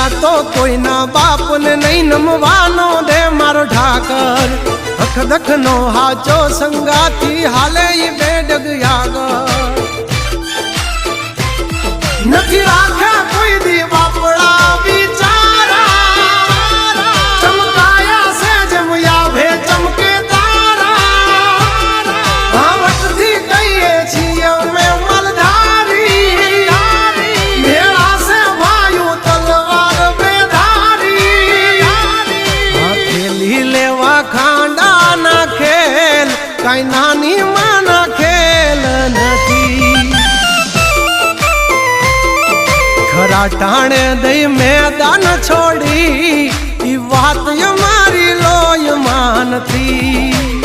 પેલા તો કોઈના બાપને નહીં નમવાનો દે મારો ઠાકર અખ દખ નો હાચો સંગાથી હાલે ઈ બેડગ આગળ નથી રાખ્યા કોઈ દી બાપડા બિચારા ચમકાયા છે જેમ યાભે ચમકે તારા ભાવટથી કહીએ છીએ અમે મલધારી ભેળા છે વાયુ તલવાર બેધારી ખેલી લેવા ખાંડા ના ખેલ કઈ નાની માના ખેલ નથી ખરા ટાણે દઈ મેદાન છોડી ઈ વાત અમારી લોય માનતી